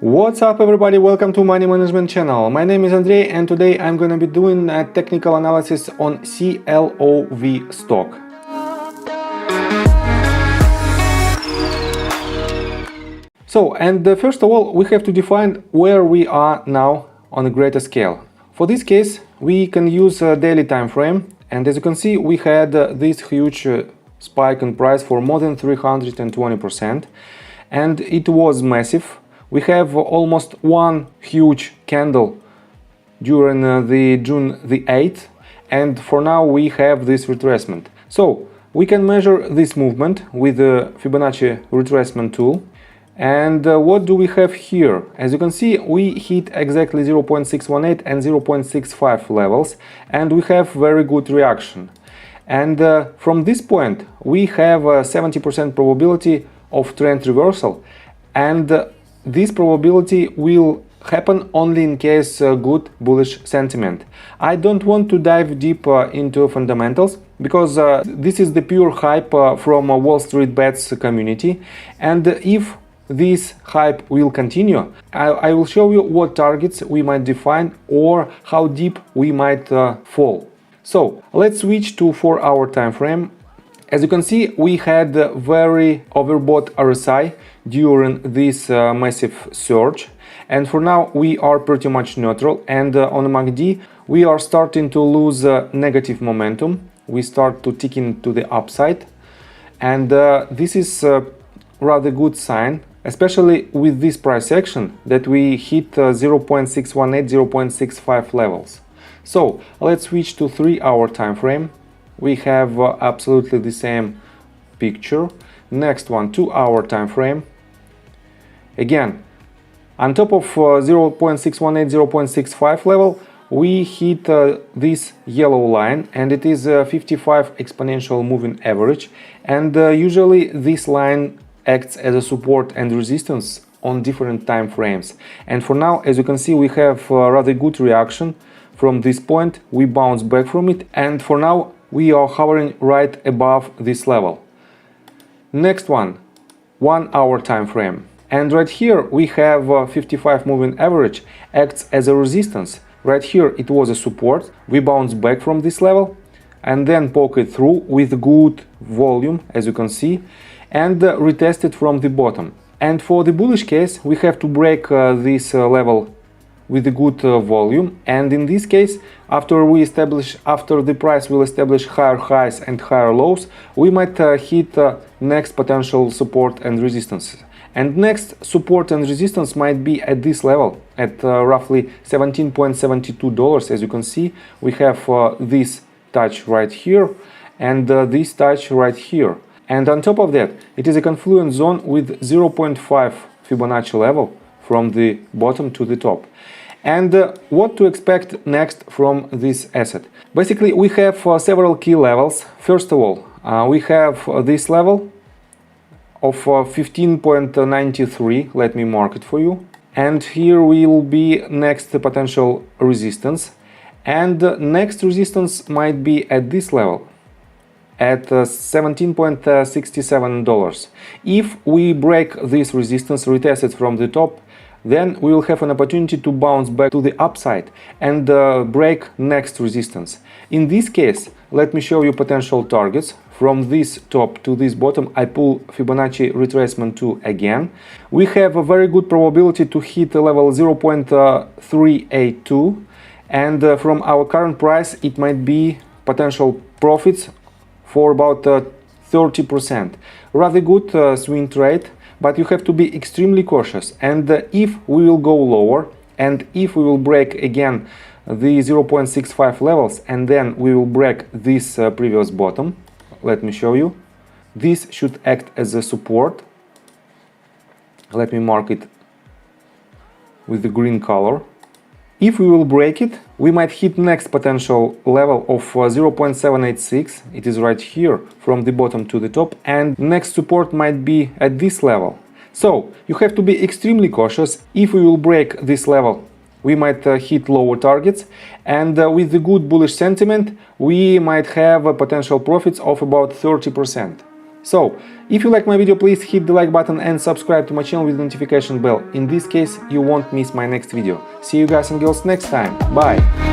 What's up everybody, welcome to Money Management channel. My name is Andrei and today I'm gonna be doing a technical analysis on CLOV stock. First of all, we have to define where we are now on a greater scale. For this case, we can use a daily time frame, and as you can see, we had this huge spike in price for more than 320%, and it was massive. We have almost one huge candle during the June the 8th, and for now we have this retracement. So we can measure this movement with the Fibonacci retracement tool. And what do we have here? As you can see, we hit exactly 0.618 and 0.65 levels, and we have very good reaction. And from this point, we have a 70% probability of trend reversal, and this probability will happen only in case good bullish sentiment. I don't want to dive deep into fundamentals because this is the pure hype from Wall Street Bets community, and if this hype will continue, I will show you what targets we might define or how deep we might fall. So let's switch to 4-hour time frame. As you can see, we had very overbought RSI during this massive surge, and for now we are pretty much neutral, and on MACD we are starting to lose negative momentum. We start to tick into the upside, and this is a rather good sign, especially with this price action that we hit 0.618, 0.65 levels. So let's switch to 3-hour time frame. We have absolutely the same picture. Next one, 2-hour time frame. Again, on top of 0.618, 0.65 level, we hit this yellow line, and it is a 55 exponential moving average, and usually this line acts as a support and resistance on different time frames. And for now, as you can see, we have a rather good reaction from this point. We bounce back from it, and for now we are hovering right above this level. Next one, 1-hour time frame, and right here we have 55 moving average acts as a resistance. Right here it was a support. We bounce back from this level and then poke it through with good volume, as you can see, and retest it from the bottom. And for the bullish case, we have to break this level with a good volume, and in this case, after the price will establish higher highs and higher lows, we might hit next potential support and resistance. And next support and resistance might be at this level, at roughly $17.72. As you can see, we have this touch right here and this touch right here. And on top of that, it is a confluence zone with 0.5 Fibonacci level from the bottom to the top. And what to expect next from this asset? Basically, we have several key levels. First of all, we have this level of 15.93. Let me mark it for you. And here will be next potential resistance. And next resistance might be at this level, at $17.67. If we break this resistance, retest it from the top, then we will have an opportunity to bounce back to the upside and break next resistance. In this case, let me show you potential targets. From this top to this bottom, I pull Fibonacci retracement tool again. We have a very good probability to hit the level 0.382, and from our current price, it might be potential profits for about 30%. Rather good swing trade, but you have to be extremely cautious. And if we will go lower, and if we will break again the 0.65 levels, and then we will break this previous bottom, let me show you. This should act as a support. Let me mark it with the green color. If we will break it, we might hit next potential level of 0.786. It is right here from the bottom to the top, and next support might be at this level. So you have to be extremely cautious. If we will break this level, we might hit lower targets, and with the good bullish sentiment, we might have potential profits of about 30%. So, if you like my video, please hit the like button and subscribe to my channel with the notification bell. In this case, you won't miss my next video. See you guys and girls next time. Bye!